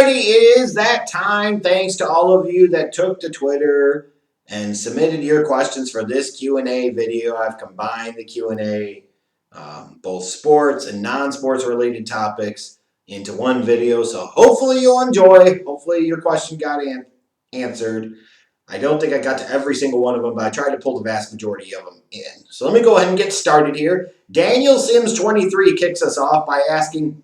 Alrighty, it is that time. Thanks to all of you that took to Twitter and submitted your questions for this Q&A video. I've combined the Q&A, both sports and non-sports related topics, into one video. So hopefully you'll enjoy. Hopefully your question got answered. I don't think I got to every single one of them, but I tried to pull the vast majority of them in. So let me go ahead and get started here. Daniel Sims 23 kicks us off by asking,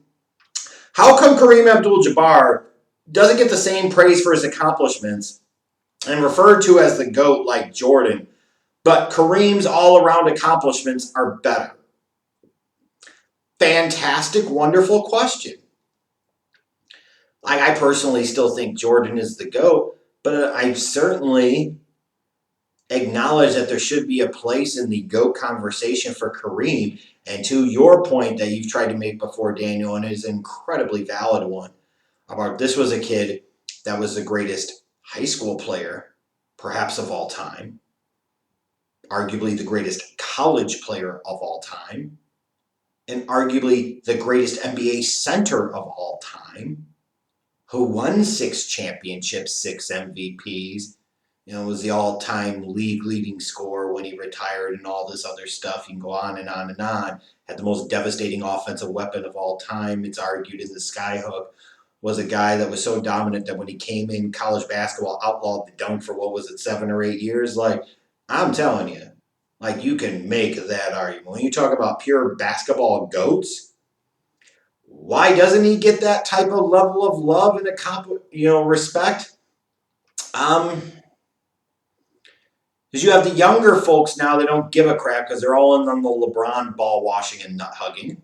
how come Kareem Abdul-Jabbar doesn't get the same praise for his accomplishments and referred to as the GOAT like Jordan, but Kareem's all-around accomplishments are better? Fantastic, wonderful question. I personally still think Jordan is the GOAT, but I certainly acknowledge that there should be a place in the GOAT conversation for Kareem. And to your point that you've tried to make before, Daniel, and it is an incredibly valid one, about this was a kid that was the greatest high school player, perhaps of all time, arguably the greatest college player of all time, and arguably the greatest NBA center of all time, who won 6 championships, 6 MVPs, was the all-time league leading scorer when he retired and all this other stuff. You can go on and on and on. Had the most devastating offensive weapon of all time. It's argued in the skyhook. Was a guy that was so dominant that when he came in, college basketball outlawed the dunk for, 7 or 8 years? I'm telling you, you can make that argument. When you talk about pure basketball GOATs, why doesn't he get that type of level of love and respect? Because you have the younger folks now that don't give a crap because they're all in on the LeBron ball washing and nut hugging.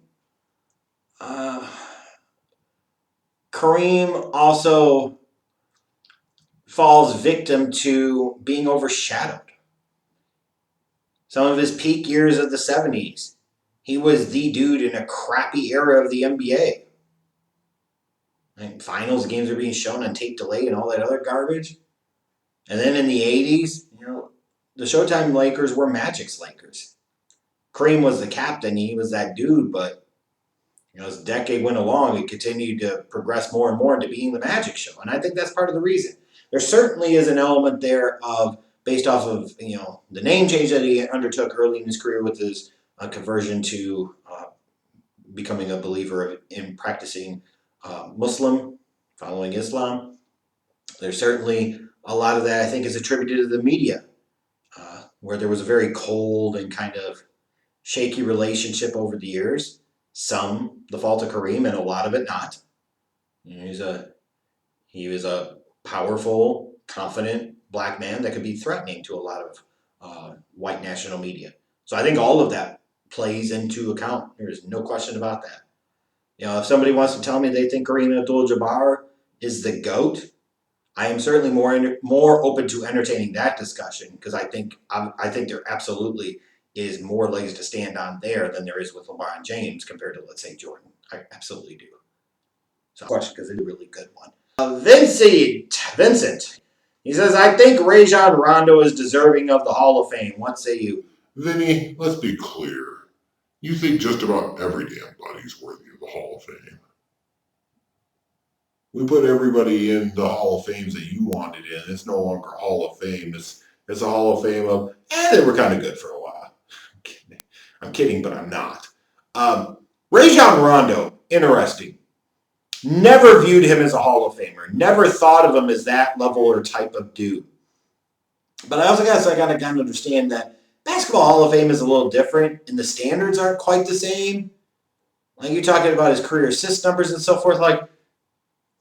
Kareem also falls victim to being overshadowed. Some of his peak years of the 70s, he was the dude in a crappy era of the NBA. Finals games are being shown on tape delay and all that other garbage. And then in the 80s, the Showtime Lakers were Magic's Lakers. Kareem was the captain. He was that dude, but as the decade went along, it continued to progress more and more into being the Magic show. And I think that's part of the reason. There certainly is an element there of, based off of, the name change that he undertook early in his career with his conversion to becoming a believer in practicing Muslim, following Islam. There's certainly a lot of that, I think, is attributed to the media, where there was a very cold and kind of shaky relationship over the years. Some the fault of Kareem, and a lot of it not. He was a powerful, confident black man that could be threatening to a lot of white national media. So I think all of that plays into account. There's no question about that. If somebody wants to tell me they think Kareem Abdul-Jabbar is the GOAT, I am certainly more open to entertaining that discussion, because I think there absolutely is more legs to stand on there than there is with LeBron James compared to, let's say, Jordan. I absolutely do. So, question, because it's a really good one. Vincent, he says, I think Rajon Rondo is deserving of the Hall of Fame. What say you? Vinny, let's be clear. You think just about every damn body's worthy of the Hall of Fame. We put everybody in the Hall of Fames that you wanted in. It's no longer Hall of Fame. It's a Hall of Fame of, they were kind of good for a while. I'm kidding, but I'm not. Rajon Rondo, interesting. Never viewed him as a Hall of Famer. Never thought of him as that level or type of dude. But I also got to kind of understand that Basketball Hall of Fame is a little different, and the standards aren't quite the same. You're talking about his career assist numbers and so forth.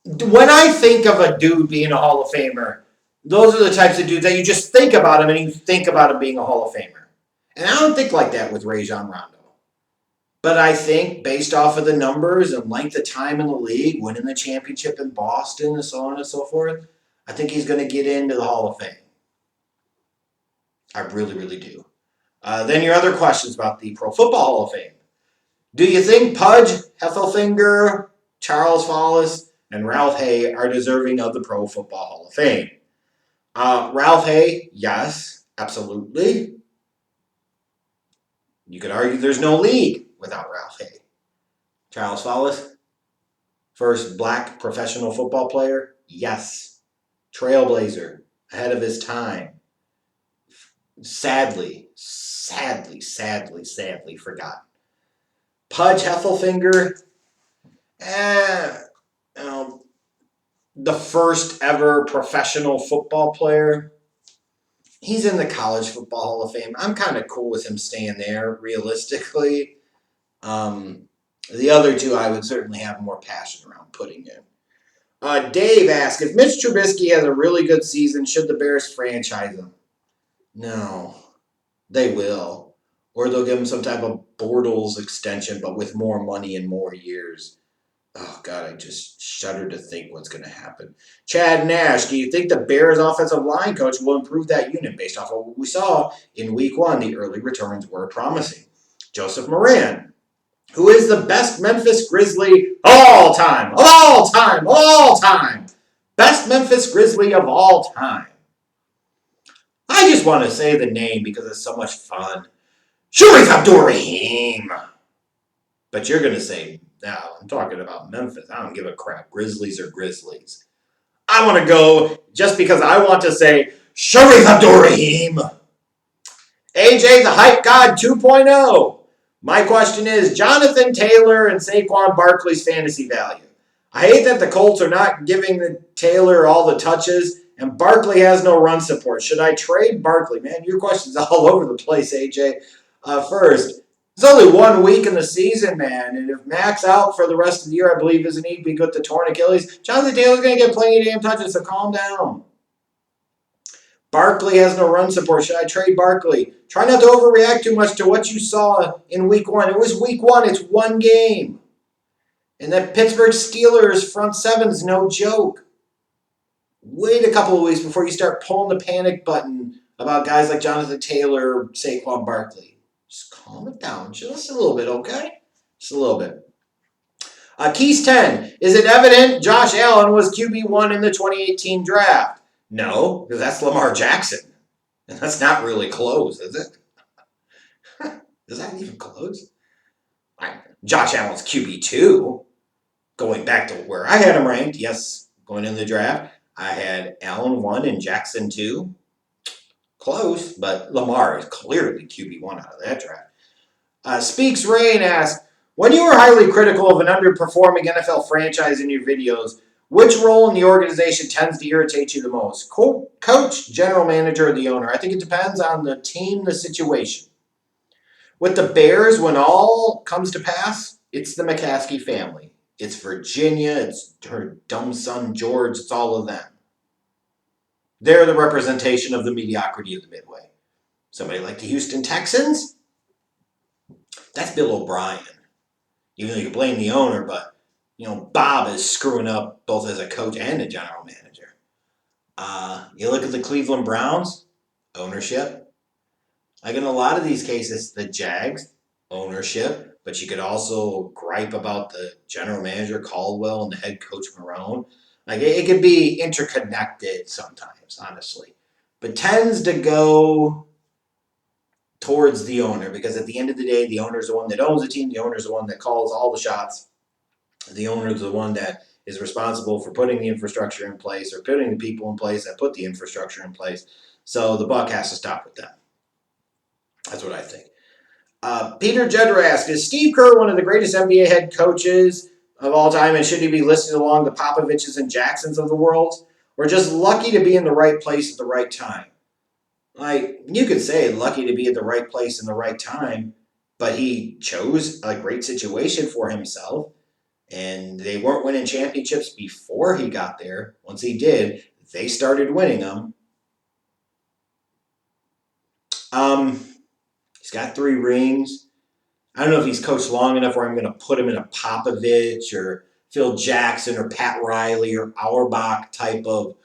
When I think of a dude being a Hall of Famer, those are the types of dudes that you just think about him and you think about him being a Hall of Famer. And I don't think like that with Rajon Rondo. But I think based off of the numbers and length of time in the league, winning the championship in Boston and so on and so forth, I think he's going to get into the Hall of Fame. I really, really do. Then your other questions about the Pro Football Hall of Fame. Do you think Pudge, Heffelfinger, Charles Follis, and Ralph Hay are deserving of the Pro Football Hall of Fame? Ralph Hay, yes, absolutely. You could argue there's no league without Ralph Hay. Charles Follis, First black professional football player? Yes. Trailblazer, ahead of his time. Sadly forgotten. Pudge Heffelfinger, you know, the first ever professional football player. He's in the College Football Hall of Fame. I'm kind of cool with him staying there, realistically. The other two I would certainly have more passion around putting in. Dave asks, if Mitch Trubisky has a really good season, should the Bears franchise him? No, they will. Or they'll give him some type of Bortles extension, but with more money and more years. Oh, God, I just shudder to think what's going to happen. Chad Nash, do you think the Bears' offensive line coach will improve that unit based off of what we saw in week one? The early returns were promising. Joseph Moran, who is the best Memphis Grizzly of all time. Best Memphis Grizzly of all time. I just want to say the name because it's so much fun. Sharif Abdul-Rahim. But you're going to say, no, I'm talking about Memphis. I don't give a crap. Grizzlies are Grizzlies. I want to go just because I want to say Sharif Abdul-Rahim. AJ, the Hype God 2.0. My question is, Jonathan Taylor and Saquon Barkley's fantasy value. I hate that the Colts are not giving the Taylor all the touches, and Barkley has no run support. Should I trade Barkley? Man, your question's all over the place, AJ. First, it's only 1 week in the season, man, and if Mac's out for the rest of the year, I believe isn't he be with the torn Achilles, Jonathan Taylor's going to get plenty of damn touches, so calm down. Barkley has no run support. Should I trade Barkley? Try not to overreact too much to what you saw in week one. It was week one. It's one game. And that Pittsburgh Steelers front seven's no joke. Wait a couple of weeks before you start pulling the panic button about guys like Jonathan Taylor or Saquon Barkley. Just calm it down just a little bit, okay? Just a little bit. Keys 10. Is it evident Josh Allen was QB1 in the 2018 draft? No, because that's Lamar Jackson. And that's not really close, is it? Is that even close? Josh Allen's QB2. Going back to where I had him ranked, yes, going in the draft, I had Allen 1 and Jackson 2. Close, but Lamar is clearly QB1 out of that draft. Speaks Rain asks, when you were highly critical of an underperforming NFL franchise in your videos, which role in the organization tends to irritate you the most? Coach, general manager, or the owner? I think it depends on the team, the situation. With the Bears, when all comes to pass, it's the McCaskey family. It's Virginia, it's her dumb son George, it's all of them. They're the representation of the mediocrity of the Midway. Somebody like the Houston Texans? That's Bill O'Brien. Even though you can blame the owner, but Bob is screwing up both as a coach and a general manager. You look at the Cleveland Browns, ownership. Like in a lot of these cases, the Jags, ownership. But you could also gripe about the general manager, Caldwell, and the head coach, Marone. Like it could be interconnected sometimes, honestly. But tends to go towards the owner because at the end of the day, the owner is the one that owns the team. The owner is the one that calls all the shots. The owner is the one that is responsible for putting the infrastructure in place or putting the people in place that put the infrastructure in place. So the buck has to stop with them. That's what I think. Peter Jedra asks, is Steve Kerr one of the greatest NBA head coaches of all time, and should he be listed along the Popoviches and Jacksons of the world? Or just lucky to be in the right place at the right time? Like, you could say lucky to be at the right place in the right time, but he chose a great situation for himself, and they weren't winning championships before he got there. Once he did, they started winning them. He's got 3 rings. I don't know if he's coached long enough where I'm going to put him in a Popovich or Phil Jackson or Pat Riley or Auerbach type of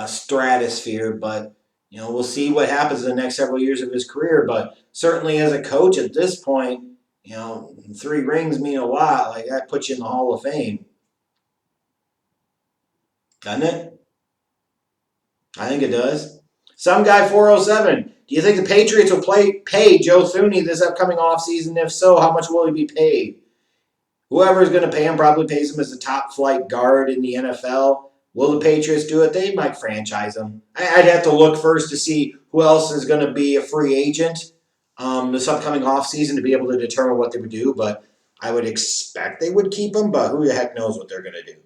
stratosphere, but we'll see what happens in the next several years of his career. But certainly as a coach at this point, 3 rings mean a lot. Like that puts you in the Hall of Fame, doesn't it? I think it does. Some guy 407. Do you think the Patriots will pay Joe Thuney this upcoming offseason? If so, how much will he be paid? Whoever's going to pay him probably pays him as a top flight guard in the NFL. Will the Patriots do it? They might franchise him. I'd have to look first to see who else is going to be a free agent this upcoming offseason to be able to determine what they would do. But I would expect they would keep him, but who the heck knows what they're going to do.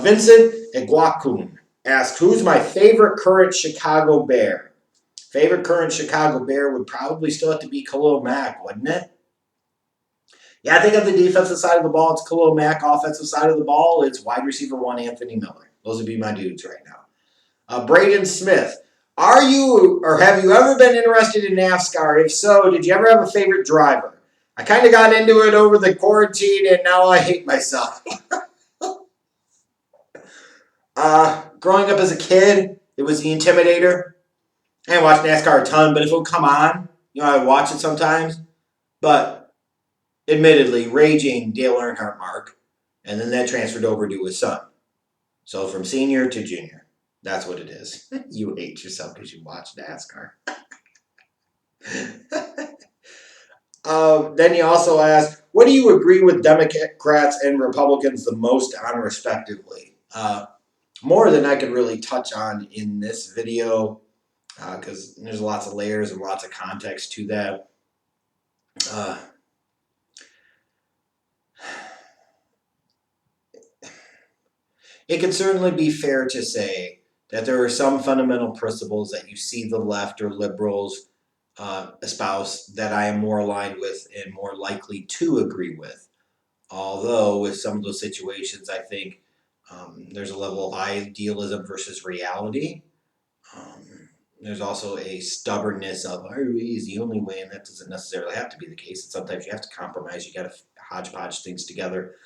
Vincent Iguakun asked, who's my favorite current Chicago Bear? Favorite current Chicago Bear would probably still have to be Khalil Mack, wouldn't it? Yeah, I think on the defensive side of the ball, it's Khalil Mack. Offensive side of the ball, it's wide receiver 1, Anthony Miller. Those would be my dudes right now. Braden Smith, are you or have you ever been interested in NASCAR? If so, did you ever have a favorite driver? I kind of got into it over the quarantine, and now I hate myself. Growing up as a kid, it was the Intimidator. I didn't watch NASCAR a ton, but if it would come on, I'd watch it sometimes. But admittedly, raging Dale Earnhardt Mark, and then that transferred over to his son. So from senior to junior, that's what it is. You hate yourself because you watch NASCAR. Then you also asked, what do you agree with Democrats and Republicans the most on, respectively? More than I could really touch on in this video, because there's lots of layers and lots of context to that. It can certainly be fair to say that there are some fundamental principles that you see the left or liberals espouse that I am more aligned with and more likely to agree with. Although with some of those situations, I think there's a level of idealism versus reality. There's also a stubbornness of, is the only way, and that doesn't necessarily have to be the case. And sometimes you have to compromise. You got to hodgepodge things together.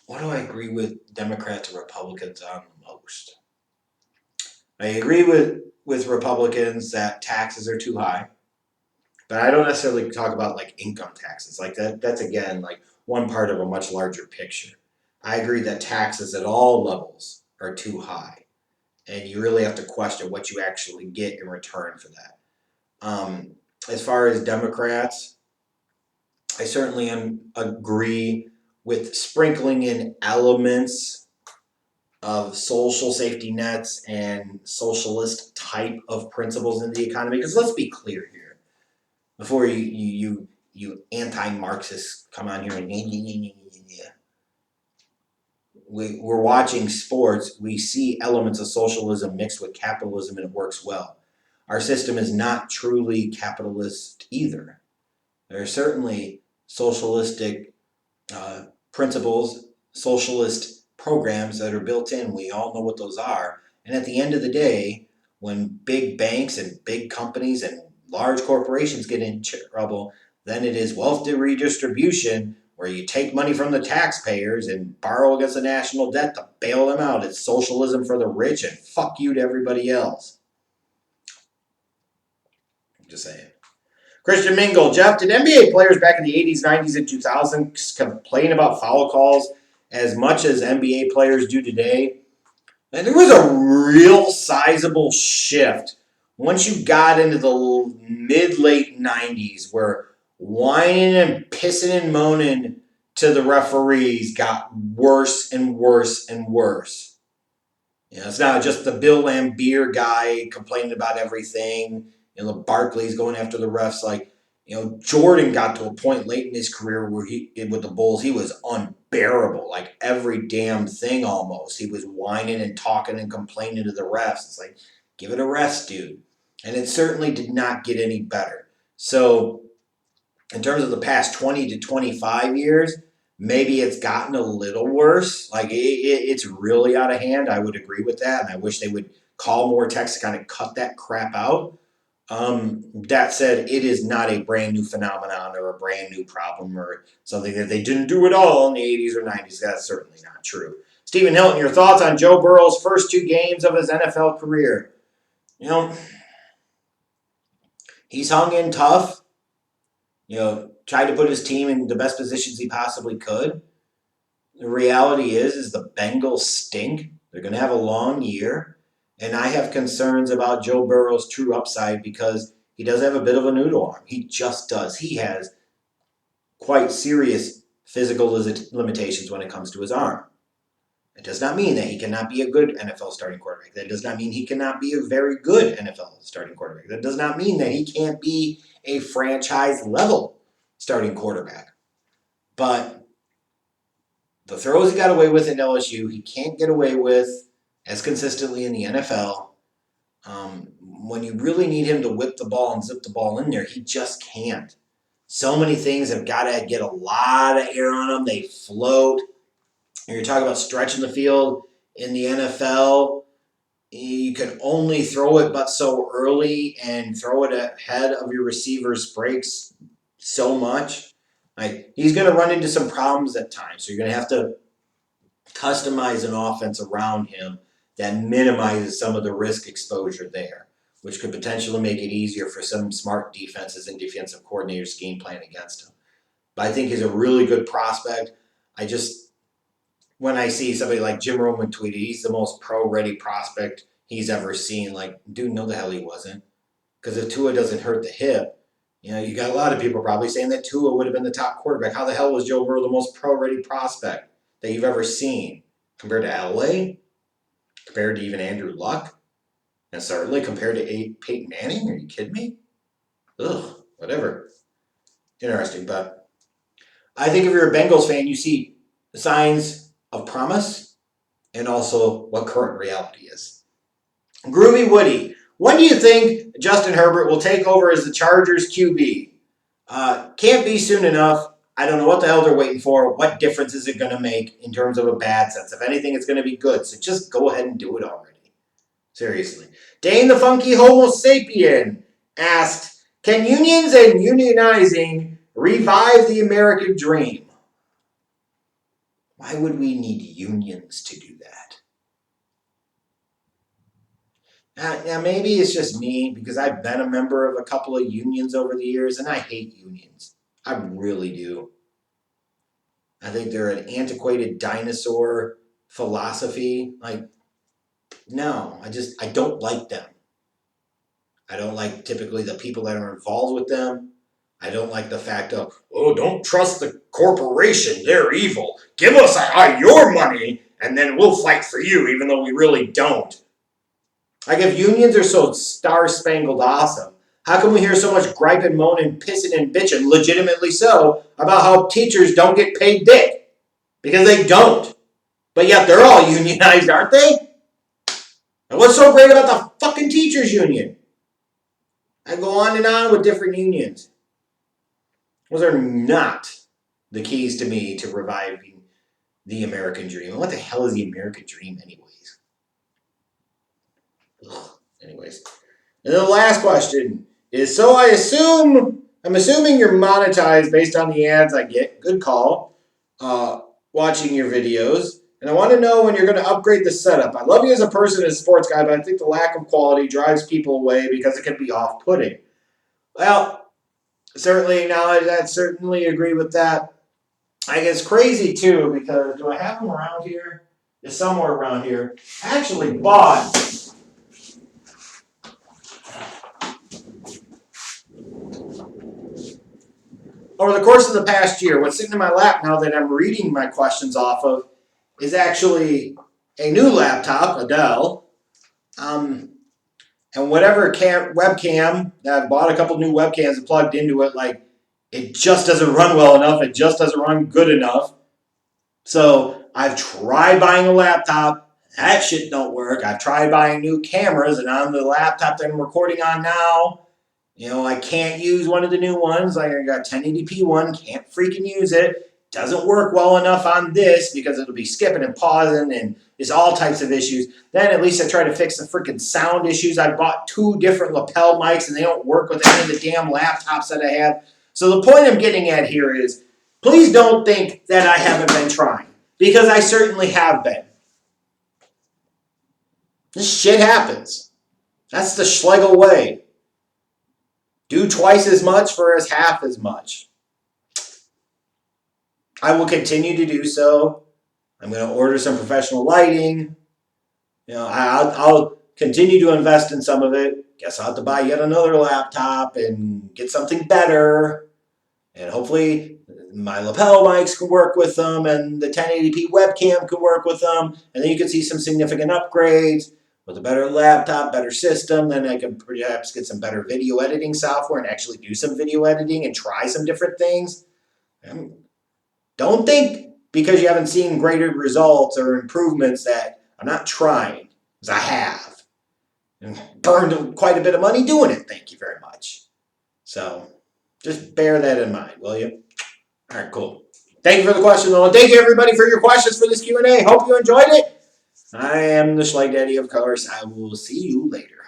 What do I agree with Democrats and Republicans on the most? I agree with Republicans that taxes are too high, but I don't necessarily talk about like income taxes. Like that's again like one part of a much larger picture. I agree that taxes at all levels are too high, and you really have to question what you actually get in return for that. As far as Democrats, I certainly agree with sprinkling in elements of social safety nets and socialist type of principles in the economy. Because let's be clear here, before you anti-Marxists come on here and we're watching sports, we see elements of socialism mixed with capitalism, and it works well. Our system is not truly capitalist either. There are certainly socialistic principles, socialist programs that are built in. We all know what those are. And at the end of the day, when big banks and big companies and large corporations get in trouble, then it is wealth redistribution, where you take money from the taxpayers and borrow against the national debt to bail them out. It's socialism for the rich and fuck you to everybody else. I'm just saying. Christian Mingle, Jeff, did NBA players back in the 80s, 90s, and 2000s complain about foul calls as much as NBA players do today? And there was a real sizable shift once you got into the mid-late 90s where whining and pissing and moaning to the referees got worse and worse and worse. It's not just the Bill Laimbeer guy complaining about everything. Barkley's going after the refs. Jordan got to a point late in his career where with the Bulls, he was unbearable. Like every damn thing almost. He was whining and talking and complaining to the refs. It's like, give it a rest, dude. And it certainly did not get any better. So in terms of the past 20 to 25 years, maybe it's gotten a little worse. Like it's really out of hand. I would agree with that. And I wish they would call more techs to kind of cut that crap out. That said, it is not a brand new phenomenon or a brand new problem or something that they didn't do at all in the 80s or 90s. That's certainly not true. Stephen Hilton, your thoughts on Joe Burrow's first 2 games of his NFL career? He's hung in tough. Tried to put his team in the best positions he possibly could. The reality is the Bengals stink. They're going to have a long year. And I have concerns about Joe Burrow's true upside because he does have a bit of a noodle arm. He just does. He has quite serious physical limitations when it comes to his arm. It does not mean that he cannot be a good NFL starting quarterback. That does not mean he cannot be a very good NFL starting quarterback. That does not mean that he can't be a franchise level starting quarterback. But the throws he got away with at LSU, he can't get away with as consistently in the NFL. When you really need him to whip the ball and zip the ball in there, he just can't. So many things have got to get a lot of air on them. They float. You're talking about stretching the field in the NFL. You can only throw it but so early, and throw it ahead of your receiver's breaks so much. Like, he's going to run into some problems at times. So you're going to have to customize an offense around him that minimizes some of the risk exposure there, which could potentially make it easier for some smart defenses and defensive coordinators game plan against him. But I think he's a really good prospect. When I see somebody like Jim Roman tweeted, he's the most pro-ready prospect he's ever seen. Like, dude, no the hell he wasn't. Because if Tua doesn't hurt the hip, you got a lot of people probably saying that Tua would have been the top quarterback. How the hell was Joe Burrow the most pro-ready prospect that you've ever seen? Compared to Elway? Compared to even Andrew Luck? And certainly compared to Peyton Manning? Are you kidding me? Ugh, whatever. Interesting, but I think if you're a Bengals fan, you see signs of promise and also what current reality is. Groovy Woody, when do you think Justin Herbert will take over as the Chargers QB? Can't be soon enough. I don't know what the hell they're waiting for. What difference is it going to make in terms of a bad sense? If anything, it's going to be good. So just go ahead and do it already. Seriously. Dane the Funky Homo Sapien asked, can unions and unionizing revive the American dream? Why would we need unions to do that? Now, maybe it's just me because I've been a member of a couple of unions over the years, and I hate unions. I really do. I think they're an antiquated dinosaur philosophy. Like, no, I don't like them. I don't like typically the people that are involved with them. I don't like the fact of, don't trust the corporation. They're evil. Give us your money, and then we'll fight for you, even though we really don't. Like, if unions are so star-spangled awesome, how come we hear so much griping, moaning, pissing, and bitching, legitimately so, about how teachers don't get paid dick? Because they don't. But yet they're all unionized, aren't they? And what's so great about the fucking teachers union? I go on with different unions. Those are not the keys to me to reviving the American dream. And what the hell is the American dream anyways? Ugh. Anyways. And then the last question is, so I'm assuming you're monetized based on the ads I get. Good call. Watching your videos. And I want to know when you're going to upgrade the setup. I love you as a person, as a sports guy, but I think the lack of quality drives people away because it can be off-putting. Well, certainly acknowledge that. Certainly agree with that. I guess crazy, too, because do I have them around here? It's somewhere around here. I actually bought... Over the course of the past year, what's sitting in my lap now that I'm reading my questions off of is actually a new laptop, a Dell, and whatever webcam that I've bought a couple new webcams and plugged into it, like, it just doesn't run well enough. It just doesn't run good enough. So I've tried buying a laptop. That shit don't work. I've tried buying new cameras, and on the laptop that I'm recording on now, I can't use one of the new ones. Like, I got 1080p one, can't freaking use it. Doesn't work well enough on this because it'll be skipping and pausing and there's all types of issues. Then at least I try to fix the freaking sound issues. I bought 2 different lapel mics and they don't work with any of the damn laptops that I have. So the point I'm getting at here is, please don't think that I haven't been trying, because I certainly have been. This shit happens. That's the Schlegel way. Do twice as much for as half as much. I will continue to do so. I'm going to order some professional lighting. I'll continue to invest in some of it. Guess I'll have to buy yet another laptop and get something better. And hopefully my lapel mics can work with them and the 1080p webcam can work with them. And then you can see some significant upgrades with a better laptop, better system. Then I can perhaps get some better video editing software and actually do some video editing and try some different things. And don't think because you haven't seen greater results or improvements that I'm not trying, because I have. And burned quite a bit of money doing it, thank you very much. So just bear that in mind, will you? All right, cool. Thank you for the question, though. And thank you, everybody, for your questions for this Q&A. Hope you enjoyed it. I am the Schlag Daddy, of course. I will see you later.